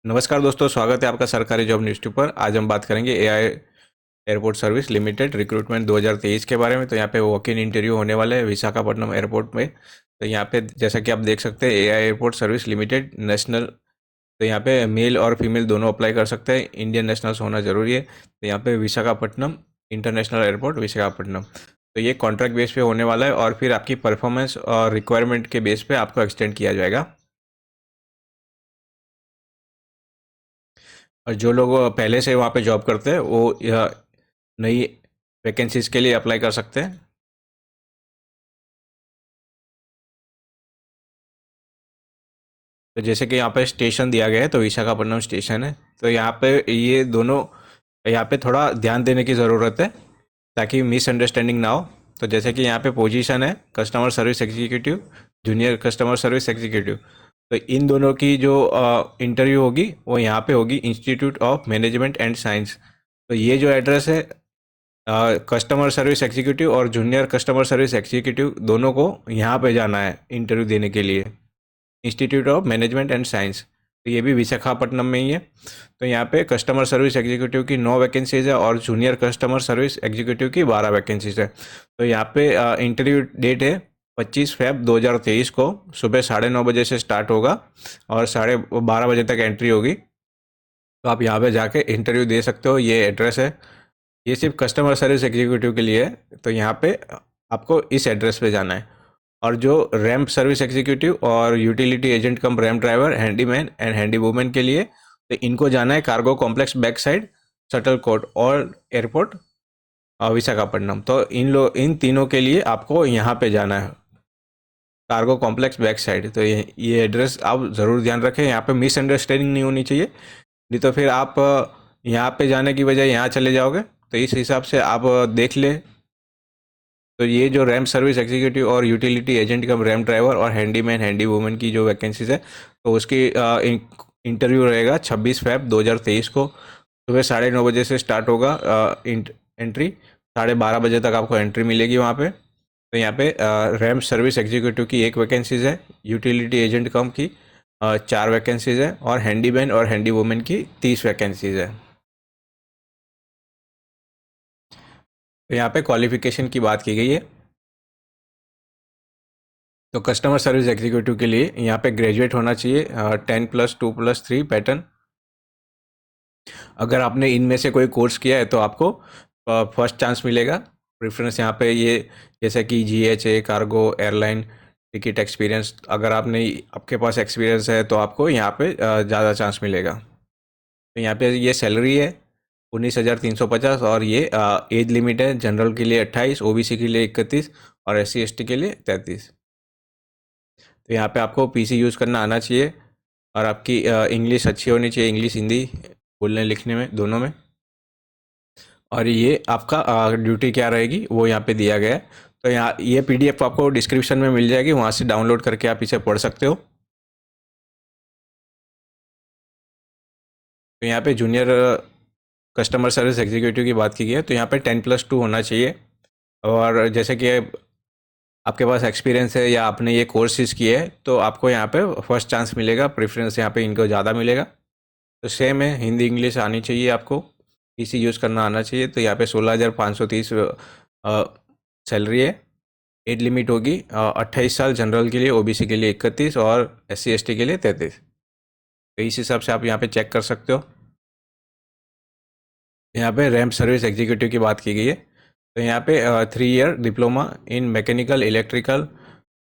नमस्कार दोस्तों, स्वागत है आपका सरकारी जॉब न्यूज़ पर। आज हम बात करेंगे AI airport service limited recruitment 2023 के बारे में। तो यहाँ पे वॉक इन इंटरव्यू होने वाले हैं विशाखापट्टनम एयरपोर्ट में। तो यहाँ पे जैसा कि आप देख सकते हैं, AI airport service limited national. तो यहाँ पे मेल और फीमेल दोनों अप्लाई कर सकते हैं। इंडियन नेशनल्स होना जरूरी है। तो यहाँ पे विशाखापट्टनम इंटरनेशनल एयरपोर्ट विशाखापट्टनम। तो ये कॉन्ट्रैक्ट बेस पे होने वाला है और फिर आपकी परफॉर्मेंस और रिक्वायरमेंट के बेस पे आपको एक्सटेंड किया जाएगा। और जो लोग पहले से वहाँ पे जॉब करते हैं वो यह नई वैकेंसीज के लिए अप्लाई कर सकते हैं। तो जैसे कि यहाँ पे स्टेशन दिया गया है, तो विशाखापट्टनम स्टेशन है। तो यहाँ पे ये दोनों, यहाँ पे थोड़ा ध्यान देने की ज़रूरत है ताकि मिसअंडरस्टैंडिंग ना हो। तो जैसे कि यहाँ पे पोजीशन है customer service executive, junior customer service executive. तो इन दोनों की जो इंटरव्यू होगी वो यहाँ पे होगी institute of management and science. तो ये जो एड्रेस है, कस्टमर सर्विस एग्जीक्यूटिव और जूनियर कस्टमर सर्विस एग्जीक्यूटिव दोनों को यहाँ पे जाना है इंटरव्यू देने के लिए, institute of management and science. तो ये भी विशाखापट्टनम में ही है। तो यहाँ पे कस्टमर सर्विस एग्जीक्यूटिव की 9 वैकेंसीज है और जूनियर कस्टमर सर्विस एग्जीक्यूटिव की 12 वैकेंसीज है। तो यहाँ पे इंटरव्यू डेट है 25 फ़रवरी 2023 को। सुबह 9:30 बजे से स्टार्ट होगा और 12:30 बजे तक एंट्री होगी। तो आप यहाँ पे जाके इंटरव्यू दे सकते हो। ये एड्रेस है, ये सिर्फ कस्टमर सर्विस एग्जीक्यूटिव के लिए है। तो यहाँ पे आपको इस एड्रेस पे जाना है। और जो रैम्प सर्विस एग्जीक्यूटिव और utility agent come ramp driver, handyman and handy women के लिए, तो इनको जाना है cargo complex back side shuttle court और एयरपोर्ट विशाखापट्टनम। तो इन तीनों के लिए आपको यहाँ पे जाना है कार्गो कॉम्प्लेक्स बैक साइड। तो ये एड्रेस आप ज़रूर ध्यान रखें, यहाँ पे मिसअंडरस्टैंडिंग नहीं होनी चाहिए। नहीं तो फिर आप यहाँ पे जाने की बजाय यहाँ चले जाओगे। तो इस हिसाब से आप देख ले। तो ये जो रैम सर्विस एग्जीक्यूटिव और यूटिलिटी एजेंट कम रैम ड्राइवर और हैंडीमैन हैंडी वुमेन की जो वैकेंसीज है, तो उसकी इंटरव्यू रहेगा 26 फ़रवरी 2023 को। सुबह 9:30 बजे से स्टार्ट होगा एंट्री। 12:30 बजे तक आपको एंट्री मिलेगी वहाँ पे। तो यहाँ पे रैम सर्विस एग्जीक्यूटिव की 1 वैकेंसीज है, यूटिलिटी एजेंट कम की 4 वैकेंसीज है और हैंडीमैन और हैंडी वुमेन की 30 वैकेंसीज है। तो यहाँ पे क्वालिफिकेशन की बात की गई है। तो कस्टमर सर्विस एग्जीक्यूटिव के लिए यहाँ पे ग्रेजुएट होना चाहिए 10+2+3 पैटर्न। अगर आपने इनमें से कोई कोर्स किया है तो आपको फर्स्ट चांस मिलेगा। प्रेफरेंस यहाँ पे ये, जैसे कि GHA cargo airline ticket experience, अगर आपके पास एक्सपीरियंस है तो आपको यहाँ पे ज़्यादा चांस मिलेगा। तो यहाँ पे ये सैलरी है 19,350 और ये एज लिमिट है जनरल के लिए 28, OBC के लिए 31 और SC/ST के लिए 33। तो यहाँ पे आपको PC यूज़ करना आना चाहिए और आपकी इंग्लिश अच्छी होनी चाहिए, इंग्लिश हिंदी बोलने लिखने में दोनों में। और ये आपका ड्यूटी क्या रहेगी वो यहाँ पे दिया गया है। तो यहाँ ये PDF आपको डिस्क्रिप्शन में मिल जाएगी, वहाँ से डाउनलोड करके आप इसे पढ़ सकते हो। तो यहाँ पे जूनियर कस्टमर सर्विस एग्जीक्यूटिव की बात की गई है, तो यहाँ पे 10+2 होना चाहिए। और जैसे कि आपके पास एक्सपीरियंस है या आपने ये कोर्सेज किए हैं तो आपको यहाँ पे फर्स्ट चांस मिलेगा, प्रेफरेंस यहाँ पे इनको ज़्यादा मिलेगा। तो सेम है, हिंदी इंग्लिश आनी चाहिए आपको, PC यूज़ करना आना चाहिए। तो यहाँ पे 16,530 सैलरी है। एज लिमिट होगी 28 साल जनरल के लिए, OBC के लिए 31 और SC/ST के लिए 33। तो इस हिसाब से आप यहाँ पे चेक कर सकते हो। यहाँ पे रैम्प सर्विस एग्जीक्यूटिव की बात की गई है। तो यहाँ पे 3 year diploma in mechanical electrical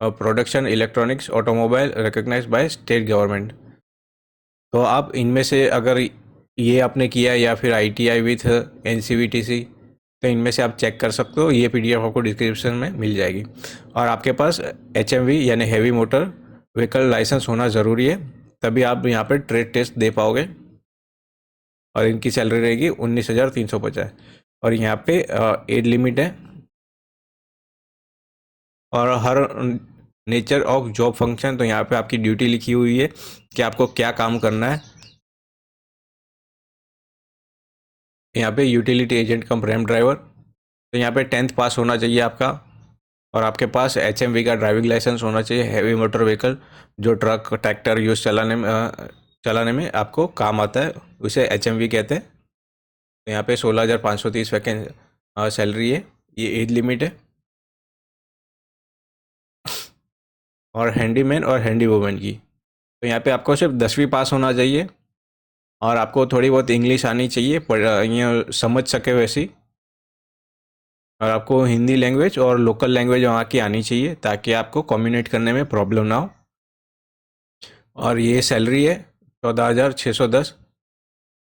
production electronics automobile recognised by state government. तो आप इनमें से अगर ये आपने किया या फिर ITI विथ NCVTC, तो इनमें से आप चेक कर सकते हो। ये PDF आपको डिस्क्रिप्शन में मिल जाएगी। और आपके पास HMV यानी हैवी मोटर व्हीकल लाइसेंस होना ज़रूरी है, तभी आप यहाँ पर ट्रेड टेस्ट दे पाओगे। और इनकी सैलरी रहेगी 19,350 और यहाँ पे एज लिमिट है। और her nature of job function, तो यहाँ पे आपकी ड्यूटी लिखी हुई है कि आपको क्या काम करना है। यहाँ पे यूटिलिटी एजेंट कम रैम ड्राइवर, तो यहाँ पे 10th पास होना चाहिए आपका। और आपके पास HMV का ड्राइविंग लाइसेंस होना चाहिए, हैवी मोटर व्हीकल जो ट्रक ट्रैक्टर यूज चलाने में आपको काम आता है, उसे HMV कहते हैं। तो यहाँ पे 16,530 वैकेंट सैलरी है, ये एज लिमिट है। और हैंडीमैन और हैंडी वूमेन की, तो यहाँ पे आपको सिर्फ 10वीं पास होना चाहिए और आपको थोड़ी बहुत इंग्लिश आनी चाहिए, पर ये समझ सके वैसी। और आपको हिंदी लैंग्वेज और लोकल लैंग्वेज वहाँ की आनी चाहिए ताकि आपको कम्युनिकेट करने में प्रॉब्लम ना हो। और ये सैलरी है 14,610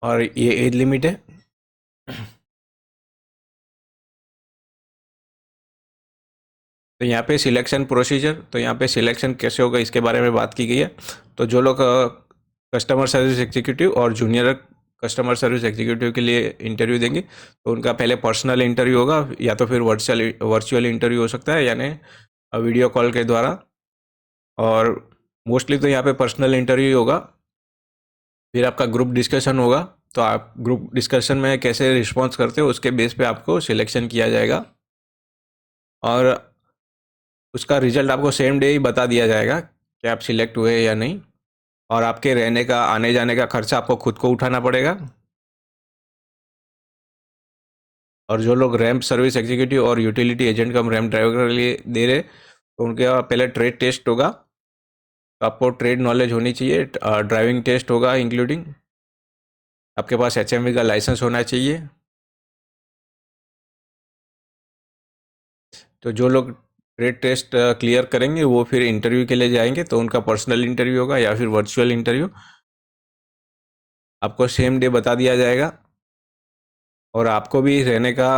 और ये एज लिमिट है। तो यहाँ पे सिलेक्शन प्रोसीजर, तो यहाँ पे सिलेक्शन कैसे होगा इसके बारे में बात की गई है। तो जो लोग कस्टमर सर्विस एग्जीक्यूटिव और जूनियर कस्टमर सर्विस एग्जीक्यूटिव के लिए इंटरव्यू देंगे, तो उनका पहले पर्सनल इंटरव्यू होगा, या तो फिर वर्चुअल इंटरव्यू हो सकता है, यानी वीडियो कॉल के द्वारा। और मोस्टली तो यहाँ पे पर्सनल इंटरव्यू होगा। फिर आपका ग्रुप डिस्कशन होगा, तो आप ग्रुप डिस्कशन में कैसे रिस्पॉन्स करते हो उसके बेस पे आपको सिलेक्शन किया जाएगा। और उसका रिजल्ट आपको सेम डे ही बता दिया जाएगा कि आप सिलेक्ट हुए या नहीं। और आपके रहने का आने जाने का खर्चा आपको खुद को उठाना पड़ेगा। और जो लोग रैंप सर्विस एग्जीक्यूटिव और यूटिलिटी एजेंट का रैंप ड्राइवर के लिए दे रहे, तो उनके पहले ट्रेड टेस्ट होगा। तो आपको ट्रेड नॉलेज होनी चाहिए, ड्राइविंग टेस्ट होगा इंक्लूडिंग। आपके पास HMV का लाइसेंस होना चाहिए। तो जो लोग ट्रेड टेस्ट क्लियर करेंगे वो फिर इंटरव्यू के लिए जाएंगे, तो उनका पर्सनल इंटरव्यू होगा या फिर वर्चुअल इंटरव्यू, आपको सेम डे बता दिया जाएगा। और आपको भी रहने का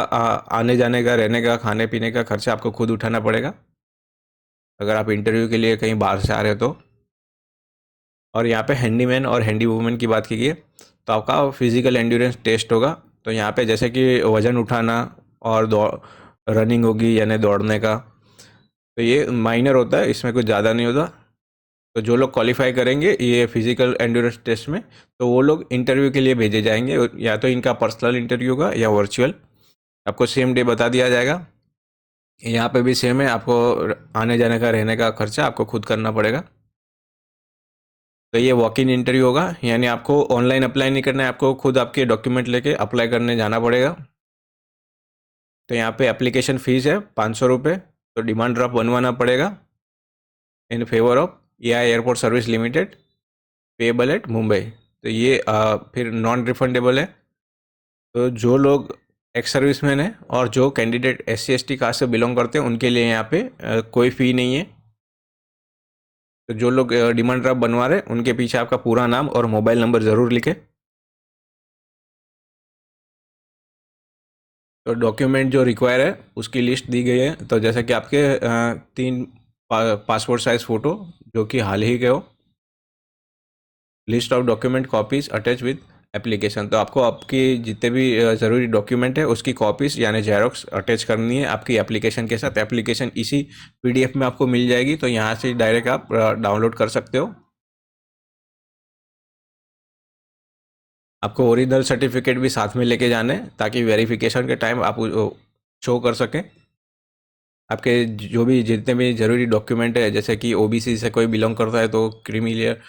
आने जाने का, रहने का, खाने पीने का खर्चा आपको खुद उठाना पड़ेगा अगर आप इंटरव्यू के लिए कहीं बाहर से आ रहे हो तो। और यहाँ पे हैंडीमैन और हैंडी वूमेन की बात की गई है, तो आपका फिजिकल एंड्योरेंस टेस्ट होगा। तो यहाँ पे जैसे कि वज़न उठाना और दौड़ रनिंग होगी, यानी दौड़ने का। तो ये माइनर होता है, इसमें कुछ ज़्यादा नहीं होता। तो जो लोग क्वालिफाई करेंगे ये फिजिकल एंड्योरेंस टेस्ट में, तो वो लोग इंटरव्यू के लिए भेजे जाएंगे, या तो इनका पर्सनल इंटरव्यू होगा या वर्चुअल। आपको सेम डे बता दिया जाएगा। यहाँ पे भी सेम है, आपको आने जाने का, रहने का खर्चा आपको खुद करना पड़ेगा। तो ये वॉक इन इंटरव्यू होगा, यानी आपको ऑनलाइन अप्लाई नहीं करना है, आपको खुद आपके डॉक्यूमेंट लेके अप्लाई करने जाना पड़ेगा। तो यहाँ पे एप्लीकेशन फ़ीस है 500 रुपये। तो डिमांड ड्राफ्ट बनवाना पड़ेगा in favour of AI airport service limited, payable eight Mumbai. तो ये फिर नॉन रिफंडेबल है। तो जो लोग एक्स सर्विसमैन है और जो कैंडिडेट SC ST कास्ट से बिलोंग करते हैं उनके लिए यहाँ पे कोई फ़ी नहीं है। तो जो लोग डिमांड ड्राफ्ट बनवा रहे हैं उनके पीछे आपका पूरा नाम और मोबाइल नंबर ज़रूर लिखें। तो डॉक्यूमेंट जो रिक्वायर है उसकी लिस्ट दी गई है। तो जैसे कि आपके 3 पासपोर्ट साइज़ फ़ोटो जो कि हाल ही के हो, list of document copies attach with application. तो आपको आपकी जितने भी ज़रूरी डॉक्यूमेंट है उसकी कॉपीज़ यानी जेरोक्स अटैच करनी है आपकी एप्लीकेशन के साथ। एप्लीकेशन इसी PDF में आपको मिल जाएगी, तो यहाँ से डायरेक्ट आप डाउनलोड कर सकते हो। आपको ओरिजिनल सर्टिफिकेट भी साथ में लेके जाने हैं ताकि वेरिफिकेशन के टाइम आप शो कर सकें। आपके जो भी जितने भी ज़रूरी डॉक्यूमेंट है, जैसे कि OBC से कोई बिलोंग करता है तो क्रीमी लेयर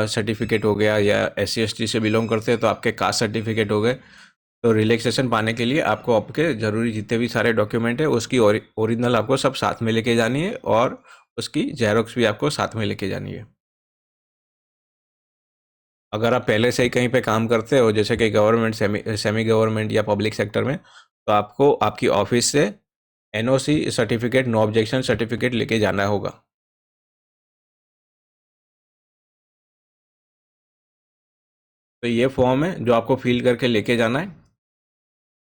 सर्टिफिकेट हो गया, या SC ST से बिलोंग करते हैं तो आपके कास्ट सर्टिफिकेट हो गए। तो रिलैक्सेशन पाने के लिए आपको आपके ज़रूरी जितने भी सारे डॉक्यूमेंट है उसकी ओरिजिनल आपको सब साथ में लेके जानी है, और उसकी जेरोक्स भी आपको साथ में लेके जानी है। अगर आप पहले से ही कहीं पे काम करते हो, जैसे कि गवर्नमेंट, सेमी गवर्नमेंट या पब्लिक सेक्टर में, तो आपको आपकी ऑफिस से NOC certificate, no objection certificate लेके जाना होगा। तो ये फॉर्म है जो आपको फिल करके लेके जाना है।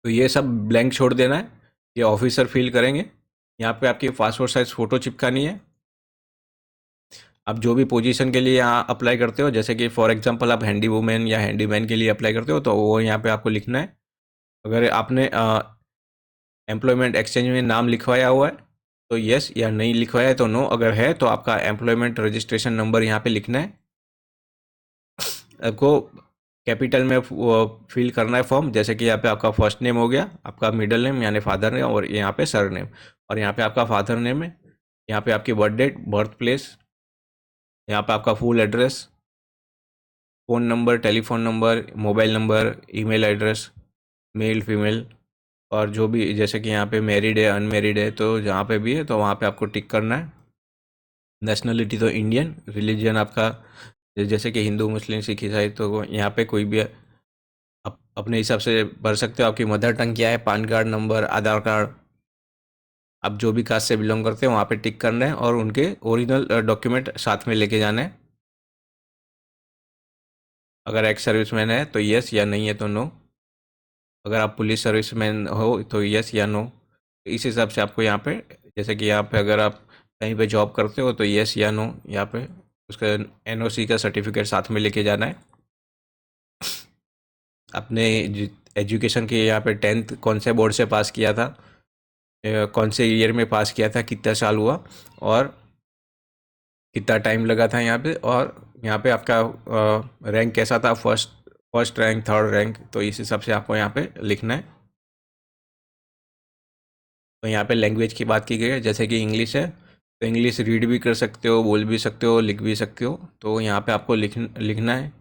तो ये सब ब्लैंक छोड़ देना है, ये ऑफिसर फिल करेंगे। यहाँ पे आपकी पासपोर्ट साइज फ़ोटो चिपकानी है। आप जो भी पोजीशन के लिए यहाँ अप्लाई करते हो, जैसे कि फॉर एग्जांपल आप हैंडी वूमेन या हैंडीमैन के लिए अप्लाई करते हो, तो वो यहाँ पे आपको लिखना है। अगर आपने एम्प्लॉयमेंट एक्सचेंज में नाम लिखवाया हुआ है तो यस, या नहीं लिखवाया है तो नो। अगर है तो आपका एम्प्लॉयमेंट रजिस्ट्रेशन नंबर यहाँ पे लिखना है। आपको कैपिटल में फिल करना है फॉर्म, जैसे कि यहाँ पे आपका फर्स्ट नेम हो गया, आपका मिडिल नेम यानी फादर नेम, और यहाँ पे सर नेम। और यहाँ पे आपका फादर नेम है, यहाँ पे आपकी बर्थ डेट, बर्थ प्लेस, यहाँ पे आपका full address, phone number, telephone number, mobile number, email address, male female, और जो भी जैसे कि यहाँ पे मैरिड है अनमैरिड है तो जहाँ पे भी है तो वहाँ पे आपको टिक करना है। नेशनलिटी तो इंडियन, रिलीजन आपका जैसे कि हिंदू मुस्लिम सिख ईसाई, तो यहाँ पे कोई भी आप अपने हिसाब से भर सकते हो। आपकी मदर टंग क्या है, पान कार्ड नंबर, आधार कार्ड, आप जो भी कास्ट से बिलोंग करते हैं वहाँ पे टिक करना है और उनके ओरिजिनल डॉक्यूमेंट साथ में लेके जाना है। अगर एक्स सर्विसमैन है तो यस, या नहीं है तो नो। अगर आप पुलिस सर्विसमैन हो तो यस या नो। इस हिसाब से आपको यहाँ पे, जैसे कि यहाँ पे अगर आप कहीं पे जॉब करते हो तो यस या नो, यहाँ पे उसका एनओसी का सर्टिफिकेट साथ में लेके जाना है। अपने एजुकेशन के यहाँ पे 10th कौन से बोर्ड से पास किया था, कौन से ईयर में पास किया था, कितना साल हुआ और कितना टाइम लगा था यहाँ पे, और यहाँ पे आपका रैंक कैसा था, फर्स्ट रैंक, थर्ड रैंक, तो इस हिसाब से आपको यहाँ पे लिखना है। तो यहाँ पे लैंग्वेज की बात की गई है, जैसे कि इंग्लिश है तो इंग्लिश रीड भी कर सकते हो, बोल भी सकते हो, लिख भी सकते हो, तो यहाँ पे आपको लिखना है।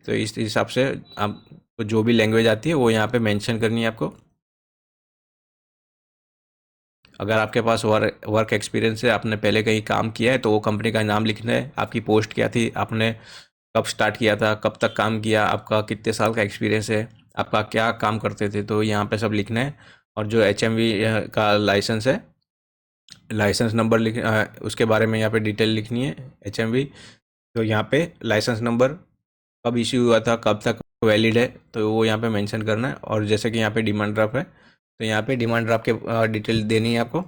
तो इस हिसाब से आपको जो भी लैंग्वेज आती है वो यहाँ पे मेंशन करनी है आपको। अगर आपके पास वर्क एक्सपीरियंस है, आपने पहले कहीं काम किया है तो वो कंपनी का नाम लिखना है, आपकी पोस्ट क्या थी, आपने कब स्टार्ट किया था, कब तक काम किया, आपका कितने साल का एक्सपीरियंस है, आपका क्या काम करते थे, तो यहाँ पे सब लिखना है। और जो HMV का लाइसेंस है, लाइसेंस नंबर उसके बारे में यहाँ पे डिटेल लिखनी है। HMV, तो यहाँ पे लाइसेंस नंबर कब इश्यू हुआ था, कब तक वैलिड है, तो वो यहाँ पे मेंशन करना है। और जैसे कि यहाँ पे डिमांड ड्राफ्ट है तो यहाँ पे डिमांड ड्राफ्ट के डिटेल देनी है आपको।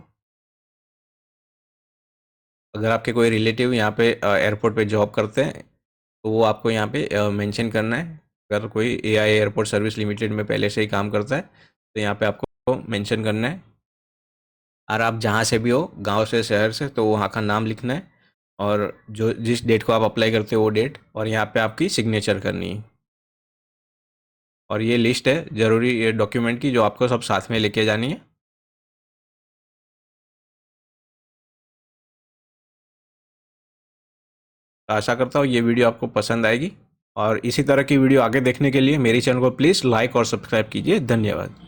अगर आपके कोई रिलेटिव यहाँ पे एयरपोर्ट पे जॉब करते हैं तो वो आपको यहाँ पे मेंशन करना है। अगर कोई AI एयरपोर्ट सर्विस लिमिटेड में पहले से ही काम करता है तो यहाँ पे आपको मेंशन करना है। और आप जहाँ से भी हो, गांव से, शहर से, तो वहाँ का नाम लिखना है और जो जिस डेट को आप अप्लाई करते हो वो डेट, और यहाँ पे आपकी सिग्नेचर करनी है। और ये लिस्ट है ज़रूरी ये डॉक्यूमेंट की जो आपको सब साथ में लेके जानी है। तो आशा करता हूँ ये वीडियो आपको पसंद आएगी, और इसी तरह की वीडियो आगे देखने के लिए मेरे चैनल को प्लीज़ लाइक और सब्सक्राइब कीजिए। धन्यवाद।